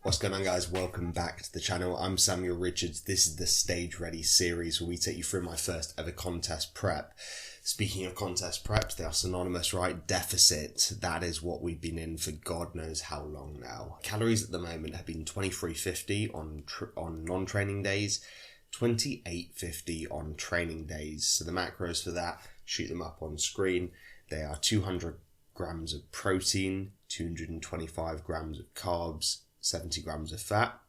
What's going on, guys? Welcome back to the channel. I'm Samuel Richards. This is the Stage Ready series where we take you through my first ever contest prep. Speaking of contest preps, they are synonymous, right? Deficit. That is what we've been in for God knows how long now. Calories at the moment have been 2350 on non-training days, 2850 on training days. So the macros for that, shoot them up on screen. They are 200 grams of protein, 225 grams of carbs, 70 grams of fat,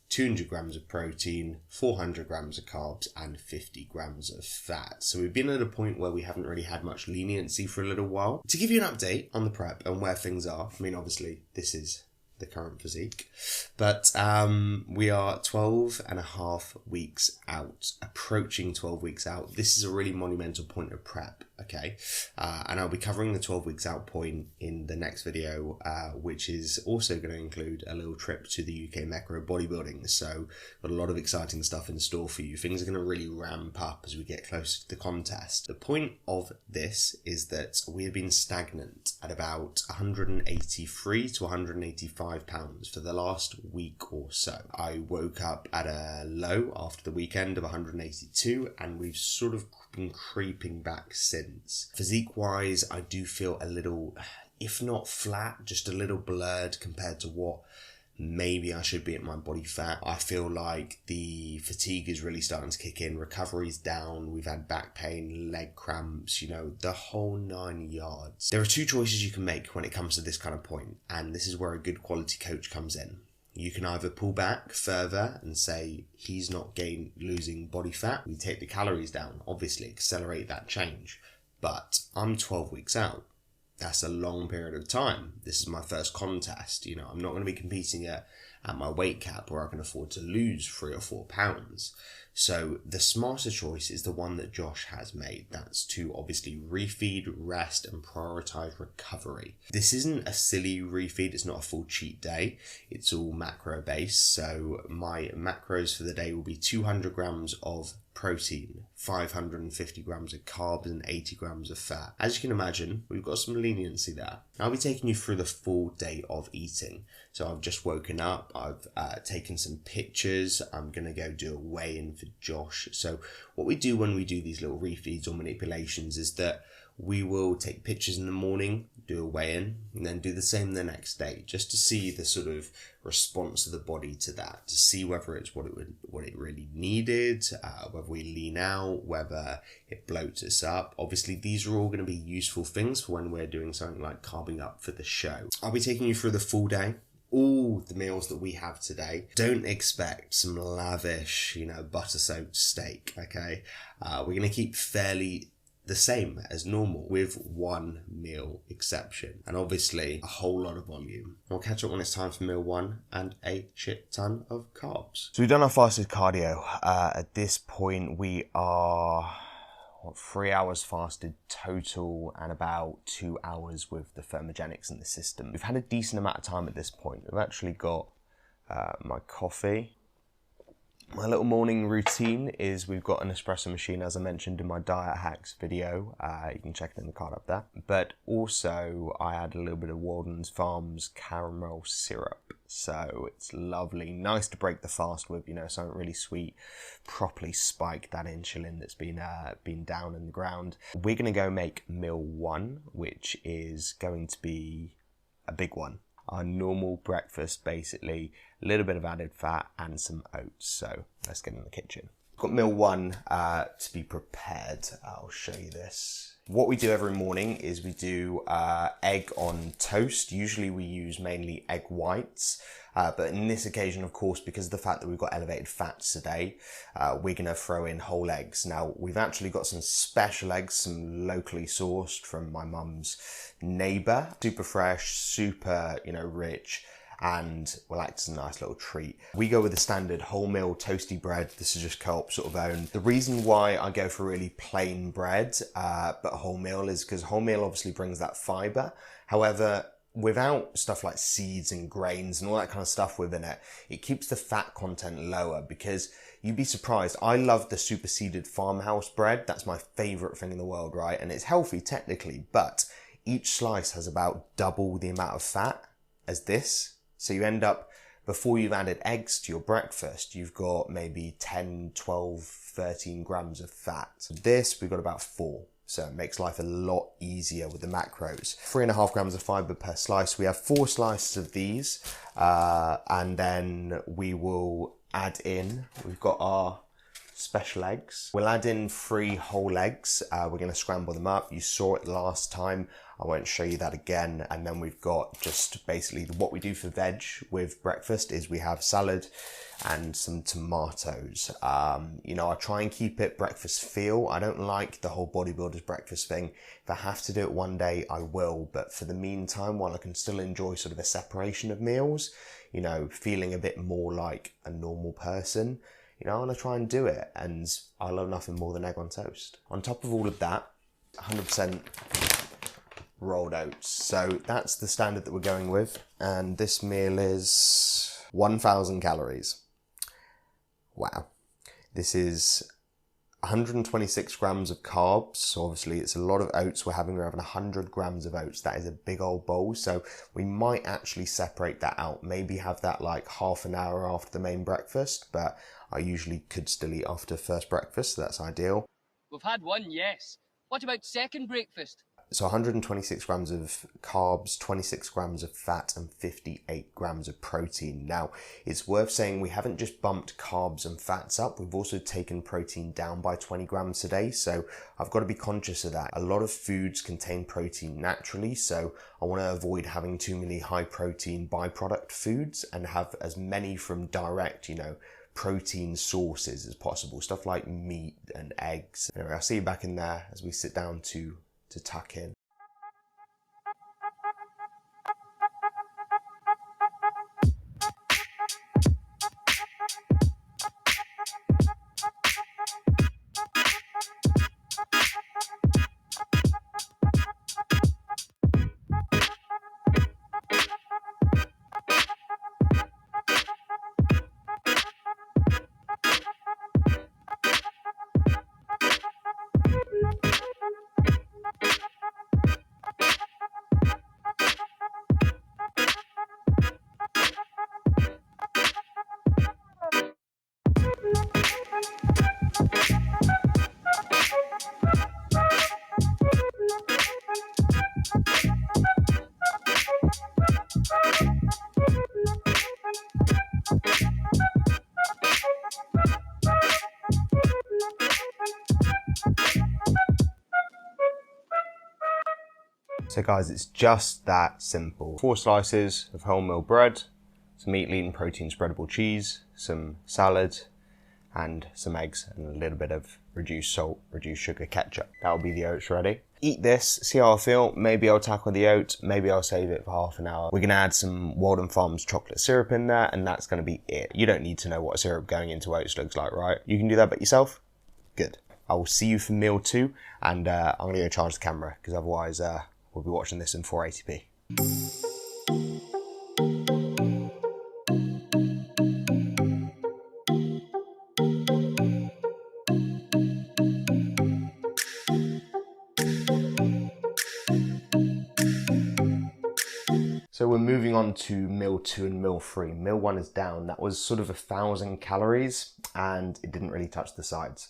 200 grams of protein, 400 grams of carbs, and 50 grams of fat. So we've been at a point where we haven't really had much leniency for a little while. To give you an update on the prep and where things are, I mean, obviously this is the current physique, but we are 12 and a half weeks out, approaching 12 weeks out. This is a really monumental point of prep, okay? And I'll be covering the 12 weeks out point in the next video, which is also going to include a little trip to the UK Mecca of bodybuilding. So got a lot of exciting stuff in store for you. Things are going to really ramp up as we get closer to the contest. The point of this is that we have been stagnant at about 183 to 185 pounds for the last week or so. I woke up at a low after the weekend of 182, and we've sort of been creeping back since. Physique wise, I do feel a little, if not flat, just a little blurred compared to what maybe I should be at my body fat. I feel like the fatigue is really starting to kick in. Recovery's down. We've had back pain, leg cramps, the whole 9 yards. There are two choices you can make when it comes to this kind of point, and this is where a good quality coach comes in. You can either pull back further and say he's not losing body fat. We take the calories down, obviously accelerate that change. But I'm 12 weeks out. That's a long period of time. This is my first contest. I'm not going to be competing at my weight cap where I can afford to lose 3 or 4 pounds. So the smarter choice is the one that Josh has made. That's to obviously refeed, rest, and prioritize recovery. This isn't a silly refeed. It's not a full cheat day. It's all macro based. So my macros for the day will be 200 grams of protein, 550 grams of carbs, and 80 grams of fat. As you can imagine, we've got some leniency there. I'll be taking you through the full day of eating. So I've just woken up, I've taken some pictures, I'm going to go do a weigh-in for Josh. So what we do when we do these little refeeds or manipulations is that we will take pictures in the morning, do a weigh-in, and then do the same the next day, just to see the sort of response of the body to that, to see whether it's what it really needed, whether we lean out, whether it bloats us up. Obviously, these are all going to be useful things for when we're doing something like carving up for the show. I'll be taking you through the full day. All the meals that we have today. Don't expect some lavish, butter-soaked steak, okay? We're going to keep fairly the same as normal with one meal exception, and obviously a whole lot of volume. We'll catch up when it's time for meal one and a shit ton of carbs. So we've done our fasted cardio. At this point we are 3 hours fasted total and about 2 hours with the thermogenics in the system. We've had a decent amount of time at this point. We've actually got my coffee. My little morning routine is we've got an espresso machine, as I mentioned in my diet hacks video. You can check it in the card up there. But also I add a little bit of Walden's Farms caramel syrup. So it's lovely, nice to break the fast with, something really sweet, properly spike that insulin that's been down in the ground. We're going to go make meal one, which is going to be a big one. Our normal breakfast, basically, a little bit of added fat and some oats. So let's get in the kitchen. Got meal one to be prepared. I'll show you this. What we do every morning is we do egg on toast. Usually we use mainly egg whites. But in this occasion, of course, because of the fact that we've got elevated fats today, we're going to throw in whole eggs. Now, we've actually got some special eggs, some locally sourced from my mum's neighbour. Super fresh, super, rich, and will act as a nice little treat. We go with the standard wholemeal toasty bread. This is just Co-op sort of own. The reason why I go for really plain bread, but wholemeal, is because wholemeal obviously brings that fibre. However, without stuff like seeds and grains and all that kind of stuff within it, it keeps the fat content lower, because you'd be surprised. I love the superseded farmhouse bread. That's my favorite thing in the world, right? And it's healthy technically, but each slice has about double the amount of fat as this. So you end up before you've added eggs to your breakfast, you've got maybe 10, 12, 13 grams of fat. This, we've got about 4. So it makes life a lot easier with the macros. 3.5 grams of fiber per slice. We have 4 slices of these. And then we will add in, we've got our special eggs. We'll add in 3 whole eggs. We're going to scramble them up. You saw it last time. I won't show you that again. And then we've got just basically what we do for veg with breakfast is we have salad and some tomatoes. You know, I try and keep it breakfast feel. I don't like the whole bodybuilder's breakfast thing. If I have to do it one day, I will. But for the meantime, while I can still enjoy sort of a separation of meals, you know, feeling a bit more like a normal person, you know, I want to try and do it, and I love nothing more than egg on toast. On top of all of that, 100% rolled oats. So that's the standard that we're going with, and this meal is 1,000 calories. Wow. This is 126 grams of carbs. So obviously it's a lot of oats. We're having 100 grams of oats. That is a big old bowl. So we might actually separate that out. Maybe have that like half an hour after the main breakfast, but I usually could still eat after first breakfast. So that's ideal. We've had one, yes. What about second breakfast? So 126 grams of carbs, 26 grams of fat, and 58 grams of protein. Now, it's worth saying we haven't just bumped carbs and fats up, we've also taken protein down by 20 grams a day. So I've got to be conscious of that. A lot of foods contain protein naturally, so I want to avoid having too many high protein byproduct foods and have as many from direct, you know, protein sources as possible. Stuff like meat and eggs. Anyway, I'll see you back in there as we sit down to tuck in. So guys, it's just that simple. 4 slices of wholemeal bread, some meat, lean, protein spreadable cheese, some salad, and some eggs, and a little bit of reduced salt, reduced sugar ketchup. That'll be the oats ready. Eat this, see how I feel. Maybe I'll tackle the oats, maybe I'll save it for half an hour. We're gonna add some Walden Farms chocolate syrup in there, and that's gonna be it. You don't need to know what syrup going into oats looks like, right? You can do that by yourself? Good. I will see you for meal 2, and I'm gonna go charge the camera, because otherwise we'll be watching this in 480p. So we're moving on to meal 2 and meal 3. Meal 1 is down. That was sort of 1,000 calories, and it didn't really touch the sides.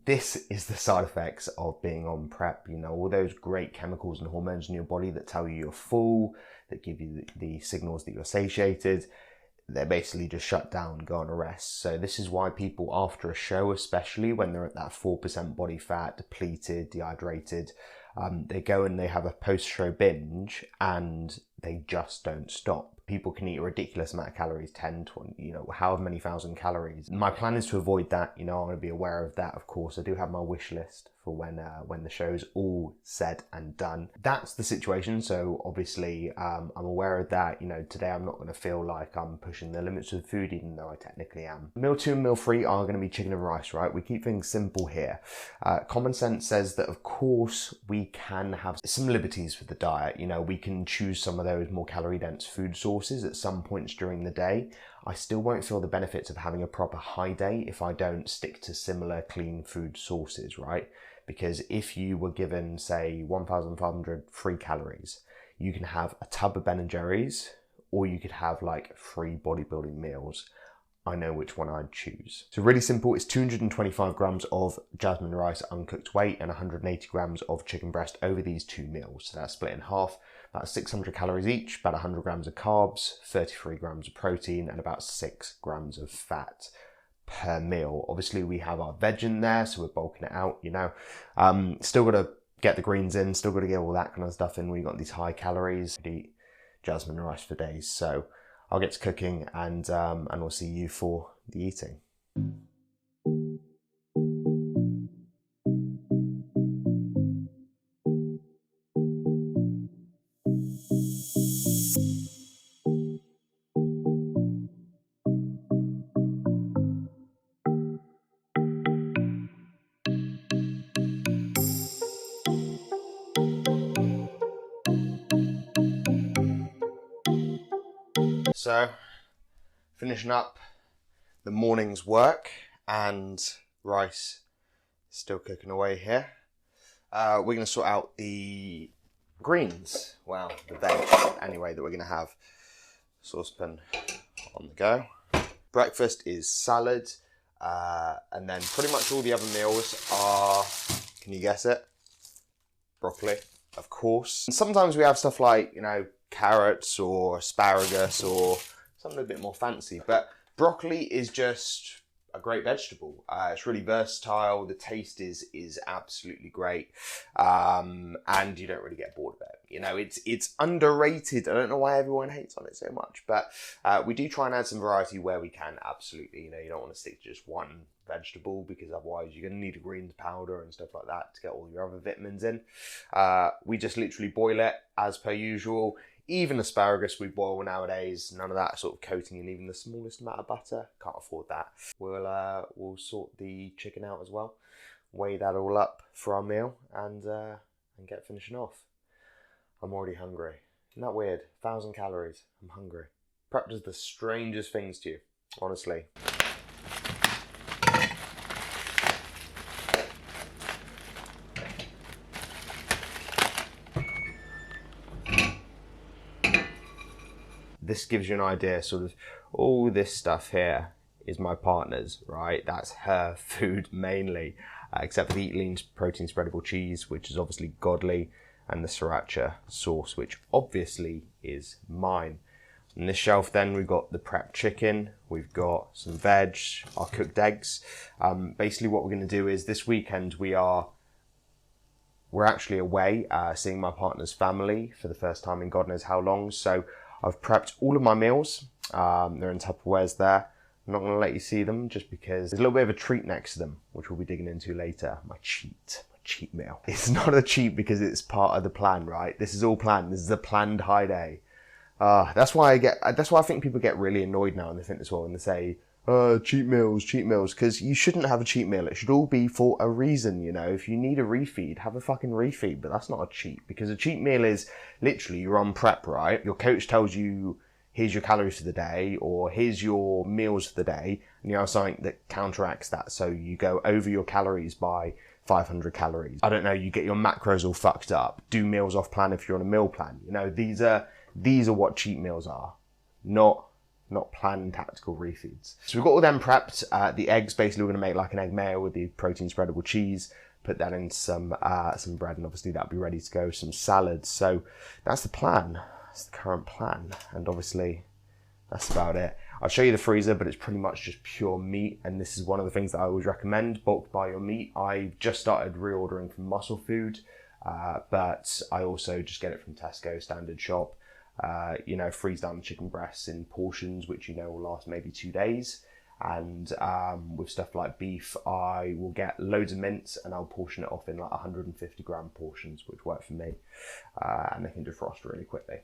This is the side effects of being on prep. You know, all those great chemicals and hormones in your body that tell you you're full, that give you the signals that you're satiated, they're basically just shut down, go on a rest. So this is why people after a show, especially when they're at that 4% body fat, depleted, dehydrated, they go and they have a post-show binge and they just don't stop. People can eat a ridiculous amount of calories, 10, 20, you know, however many thousand calories. My plan is to avoid that. You know, I want to be aware of that, of course. I do have my wish list for when the show's all said and done. That's the situation. So obviously, I'm aware of that. You know, today I'm not going to feel like I'm pushing the limits of food, even though I technically am. Meal 2 and meal 3 are going to be chicken and rice, right? We keep things simple here. Common sense says that, of course, we can have some liberties with the diet. You know, we can choose some of those more calorie dense food sources at some points during the day. I still won't feel the benefits of having a proper high day if I don't stick to similar clean food sources, right? Because if you were given, say, 1,500 free calories, you can have a tub of Ben & Jerry's or you could have like 3 bodybuilding meals. I know which one I'd choose. So really simple, it's 225 grams of jasmine rice uncooked weight and 180 grams of chicken breast over these 2 meals. So that's split in half, about 600 calories each, about 100 grams of carbs, 33 grams of protein, and about 6 grams of fat per meal. Obviously we have our veg in there, so we're bulking it out, you know. Still got to get the greens in, still got to get all that kind of stuff in. We've got these high calories. I'd eat jasmine rice for days, so I'll get to cooking and we'll see you for the eating. So, finishing up the morning's work, and rice still cooking away here. We're going to sort out the greens, well, the veg anyway, that we're going to have. Saucepan on the go. Breakfast is salad, and then pretty much all the other meals are, can you guess it? Broccoli, of course. And sometimes we have stuff like, you know, carrots or asparagus or something a bit more fancy, but broccoli is just a great vegetable. It's really versatile. The taste is absolutely great, and you don't really get bored of it. You know, it's underrated. I don't know why everyone hates on it so much, but we do try and add some variety where we can. Absolutely, you know, you don't want to stick to just one vegetable, because otherwise you're going to need a greens powder and stuff like that to get all your other vitamins in. We just literally boil it as per usual. Even asparagus we boil nowadays, none of that sort of coating in even the smallest amount of butter. Can't afford that. We'll sort the chicken out as well, weigh that all up for our meal, and get finishing off. I'm already hungry. Isn't that weird? 1,000 calories. I'm hungry. Prep does the strangest things to you, honestly. This gives you an idea, sort of, all this stuff here is my partner's, right? That's her food mainly, except for the Eat Lean protein spreadable cheese, which is obviously godly, and the sriracha sauce, which obviously is mine. On this shelf then, we've got the prepped chicken, we've got some veg, our cooked eggs. Basically what we're going to do is this weekend we're actually away seeing my partner's family for the first time in God knows how long. So I've prepped all of my meals. They're in Tupperwares there. I'm not going to let you see them just because there's a little bit of a treat next to them, which we'll be digging into later. My cheat meal. It's not a cheat because it's part of the plan, right? This is all planned. This is a planned high day. That's why I think people get really annoyed now in the fitness world and they say, cheat meals, because you shouldn't have a cheat meal. It should all be for a reason, you know. If you need a refeed, have a fucking refeed, but that's not a cheat, because a cheat meal is literally you're on prep, right? Your coach tells you, here's your calories for the day, or here's your meals for the day, and you have something that counteracts that. So you go over your calories by 500 calories. I don't know, you get your macros all fucked up. Do meals off plan if you're on a meal plan. You know, these are what cheat meals are, not planned tactical refeeds. So we've got all them prepped. The eggs, basically we're going to make like an egg mayo with the protein spreadable cheese, put that in some bread, and obviously that'll be ready to go, some salads. So that's the plan. That's the current plan. And obviously that's about it. I'll show you the freezer, but it's pretty much just pure meat. And this is one of the things that I always recommend, bulk buy your meat. I've just started reordering from Muscle Food, but I also just get it from Tesco, standard shop. You know, freeze down the chicken breasts in portions, which you know will last maybe 2 days. And with stuff like beef, I will get loads of mince and I'll portion it off in like 150 gram portions, which work for me. And they can defrost really quickly.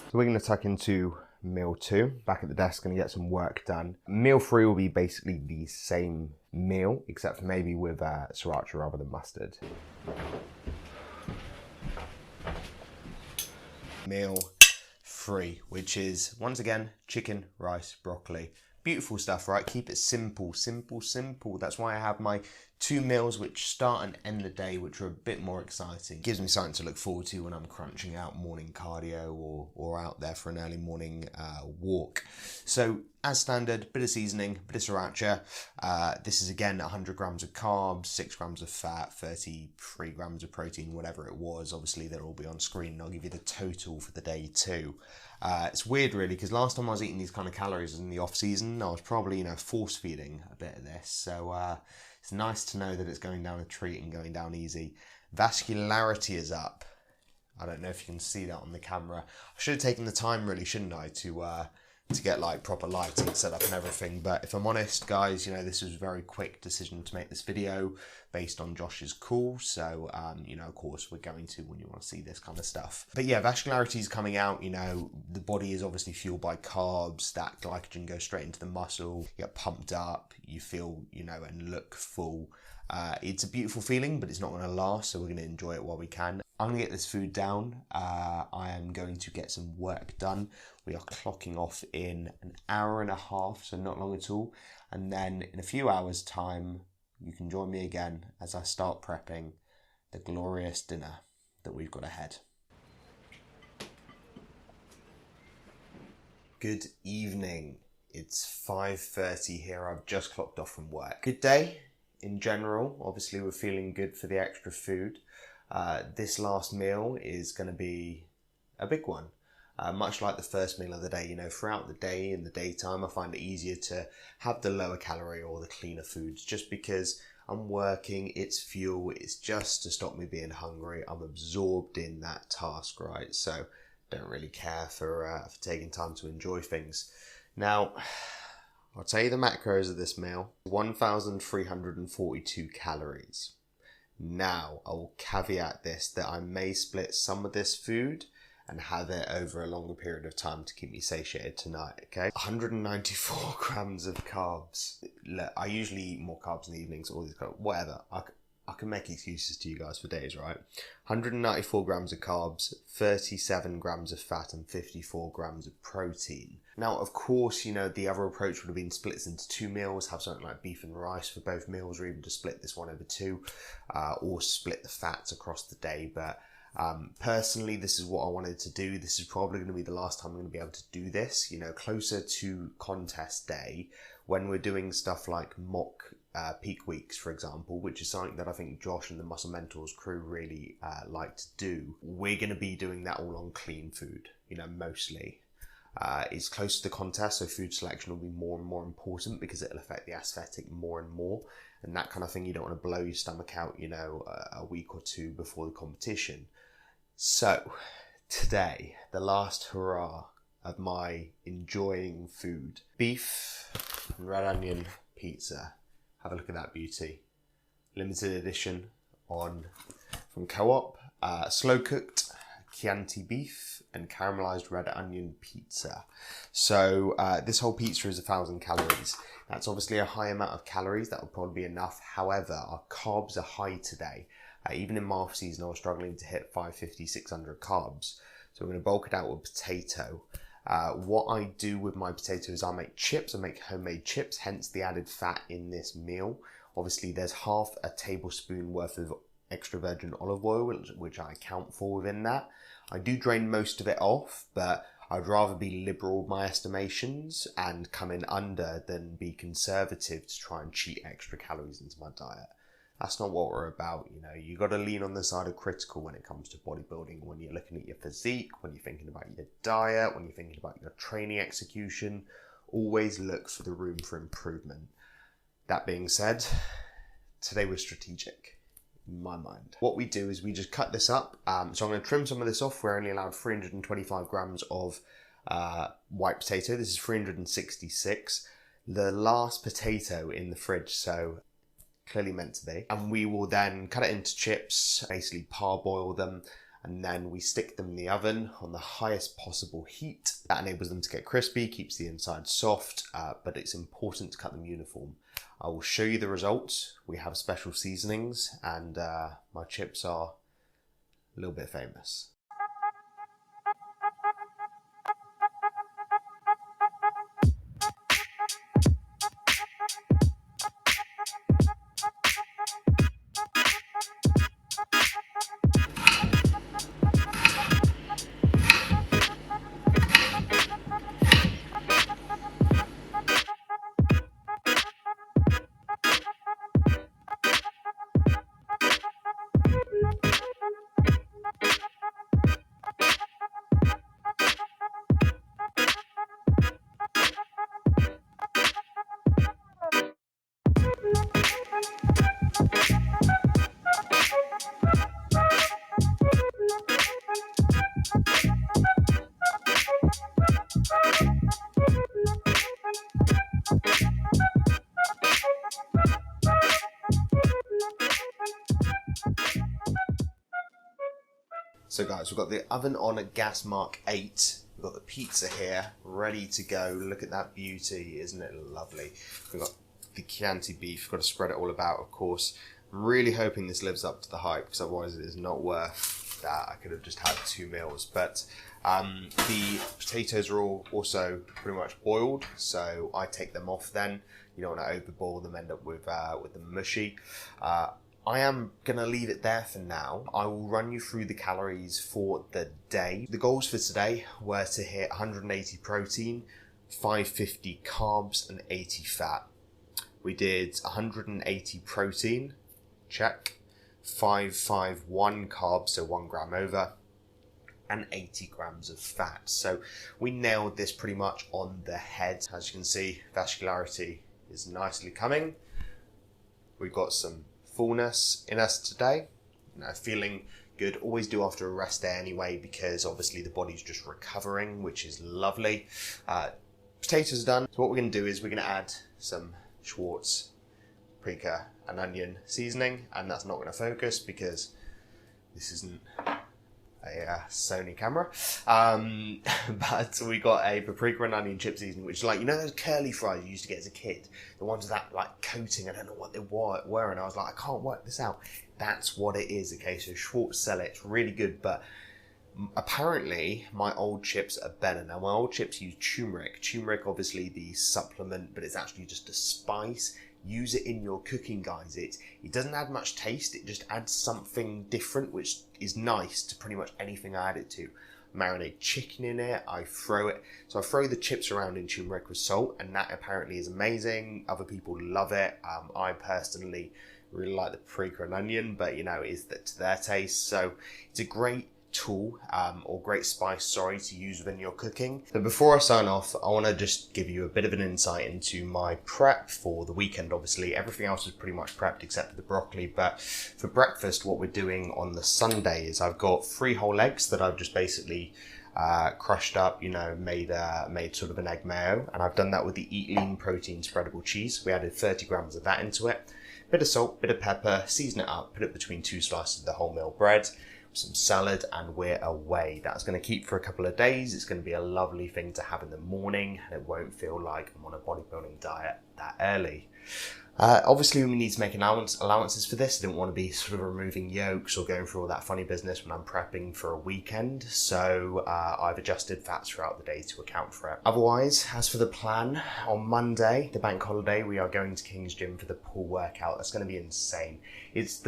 So we're going to tuck into meal 2, back at the desk, going to get some work done. Meal 3 will be basically the same meal, except for maybe with sriracha rather than mustard. Meal 3, which is, once again, chicken, rice, broccoli, Beautiful stuff, right? Keep it simple, simple, simple. That's why I have my 2 meals which start and end the day, which are a bit more exciting. Gives me something to look forward to when I'm crunching out morning cardio or out there for an early morning walk. So as standard, bit of seasoning, bit of sriracha. This is again 100 grams of carbs, 6 grams of fat, 33 grams of protein, whatever it was. Obviously they'll all be on screen and I'll give you the total for the day too. It's weird really, because last time I was eating these kind of calories in the off season, I was probably, force feeding a bit of this. So it's nice to know that it's going down a treat and going down easy. Vascularity is up. I don't know if you can see that on the camera. I should have taken the time really, shouldn't I, to get like proper lighting set up and everything. But if I'm honest, guys, this was a very quick decision to make this video based on Josh's call. So, of course, we're going to when you want to see this kind of stuff. But yeah, vascularity is coming out. The body is obviously fueled by carbs. That glycogen goes straight into the muscle. You get pumped up. You feel, and look full. It's a beautiful feeling, but it's not going to last. So we're going to enjoy it while we can. I'm going to get this food down. I am going to get some work done. We are clocking off in an hour and a half, so not long at all. And then in a few hours' time, you can join me again as I start prepping the glorious dinner that we've got ahead. Good evening. It's 5:30 here. I've just clocked off from work. Good day in general. Obviously, we're feeling good for the extra food. This last meal is going to be a big one. Much like the first meal of the day, throughout the day, in the daytime, I find it easier to have the lower calorie or the cleaner foods just because I'm working, it's fuel, it's just to stop me being hungry. I'm absorbed in that task, right? So don't really care for taking time to enjoy things. Now, I'll tell you the macros of this meal. 1,342 calories. Now, I will caveat this that I may split some of this food and have it over a longer period of time to keep me satiated tonight, okay? 194 grams of carbs. Look, I usually eat more carbs in the evenings, all these carbs, whatever. I can make excuses to you guys for days, right? 194 grams of carbs, 37 grams of fat, and 54 grams of protein. Now, of course, the other approach would have been split this into 2 meals, have something like beef and rice for both meals, or even to split this one over 2, or split the fats across the day. But personally, this is what I wanted to do. This is probably going to be the last time I'm going to be able to do this, closer to contest day, when we're doing stuff like mock peak weeks, for example, which is something that I think Josh and the Muscle Mentors crew really like to do. We're going to be doing that all on clean food, mostly. It's close to the contest, so food selection will be more and more important because it'll affect the aesthetic more and more. And that kind of thing, you don't want to blow your stomach out, a week or 2 before the competition. So, today, the last hurrah of my enjoying food. Beef and red onion pizza. Have a look at that beauty. Limited edition from Co-op. Slow cooked Chianti beef and caramelized red onion pizza. So this whole pizza is 1,000 calories. That's obviously a high amount of calories. That will probably be enough. However, our carbs are high today. Even in my off season, I was struggling to hit 550, 600 carbs. So we're going to bulk it out with potato. What I do with my potato is I make chips. I make homemade chips, hence the added fat in this meal. Obviously, there's half a tablespoon worth of extra virgin olive oil, which I account for within that. I do drain most of it off, but I'd rather be liberal with my estimations and come in under than be conservative to try and cheat extra calories into my diet. That's not what we're about, You got to lean on the side of critical when it comes to bodybuilding, when you're looking at your physique, when you're thinking about your diet, when you're thinking about your training execution. Always look for the room for improvement. That being said, today we're strategic, in my mind. What we do is we just cut this up. So I'm going to trim some of this off. We're only allowed 325 grams of white potato. This is 366. The last potato in the fridge, so clearly meant to be. And we will then cut it into chips, basically parboil them, and then we stick them in the oven on the highest possible heat. That enables them to get crispy, keeps the inside soft, but it's important to cut them uniform. I will show you the results. We have special seasonings, and my chips are a little bit famous. So guys, we've got the oven on at gas mark 8. We've got the pizza here, ready to go. Look at that beauty, isn't it lovely? We've got the Chianti beef, got to spread it all about, of course. I'm really hoping this lives up to the hype, because otherwise it is not worth that. I could have just had 2 meals. But the potatoes are all also pretty much boiled, so I take them off then. You don't want to overboil them, end up with them mushy. I am going to leave it there for now. I will run you through the calories for the day. The goals for today were to hit 180 protein, 550 carbs and 80 fat. We did 180 protein, check, 551 carbs, so 1 gram over, and 80 grams of fat. So we nailed this pretty much on the head. As you can see, vascularity is nicely coming. We've got some fullness in us today, feeling good. Always do after a rest day anyway, because obviously the body's just recovering, which is lovely. Potatoes are done. So what we're going to do is we're going to add some Schwartz paprika and onion seasoning, and that's not going to focus because this isn't a Sony camera, but we got a paprika and onion chip seasoning, which is like, you know those curly fries you used to get as a kid, the ones with that like coating. I don't know what they were, and I was like, I can't work this out. That's what it is. Okay, so Schwartz sell it, it's really good, but apparently my old chips are better. Now my old chips use turmeric, obviously the supplement, but it's actually just a spice. Use it in your cooking, guys. It doesn't add much taste, it just adds something different, which is nice to pretty much anything I add it to. Marinate chicken in it, I throw the chips around in turmeric with salt, and that apparently is amazing. Other people love it. I personally really like the paprika and onion, but it is to their taste. So it's a great tool, or great spice, to use within your cooking. So before I sign off, I want to just give you a bit of an insight into my prep for the weekend. Obviously everything else is pretty much prepped except for the broccoli, but for breakfast what we're doing on the Sunday is I've got 3 whole eggs that I've just basically crushed up, made sort of an egg mayo, and I've done that with the Eat Lean protein spreadable cheese. We added 30 grams of that into it, bit of salt, bit of pepper, season it up, put it between 2 slices of the wholemeal bread, some salad, and we're away. That's going to keep for a couple of days. It's going to be a lovely thing to have in the morning, and it won't feel like I'm on a bodybuilding diet that early. Obviously we need to make allowances for this. I didn't want to be sort of removing yolks or going through all that funny business when I'm prepping for a weekend, so I've adjusted fats throughout the day to account for it. Otherwise, as for the plan, on Monday, the bank holiday, we are going to King's Gym for the pull workout. That's going to be insane. It's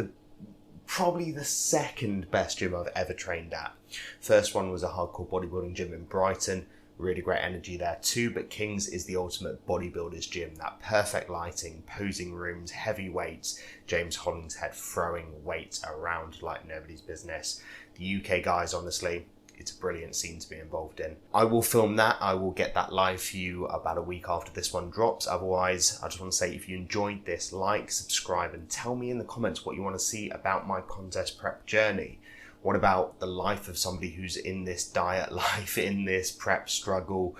probably the second best gym I've ever trained at. First one was a hardcore bodybuilding gym in Brighton. Really great energy there too, but King's is the ultimate bodybuilder's gym. That perfect lighting, posing rooms, heavy weights, James Hollingshead throwing weights around like nobody's business. The UK guys, honestly, it's a brilliant scene to be involved in. I will film that. I will get that live for you about a week after this one drops. Otherwise, I just want to say, if you enjoyed this, like, subscribe, and tell me in the comments what you want to see about my contest prep journey. What about the life of somebody who's in this diet life, in this prep struggle?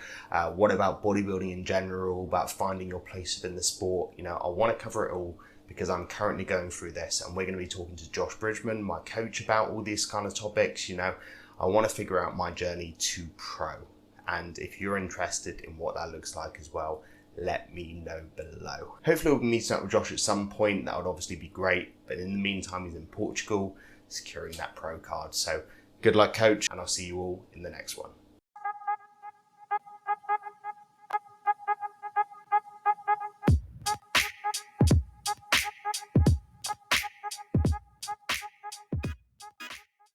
What about bodybuilding in general, about finding your place within the sport? I want to cover it all, because I'm currently going through this, and we're going to be talking to Josh Bridgman, my coach, about all these kind of topics. I want to figure out my journey to pro, and if you're interested in what that looks like as well, let me know below. Hopefully we'll be meeting up with Josh at some point. That would obviously be great, but in the meantime he's in Portugal securing that pro card. So good luck, coach, and I'll see you all in the next one.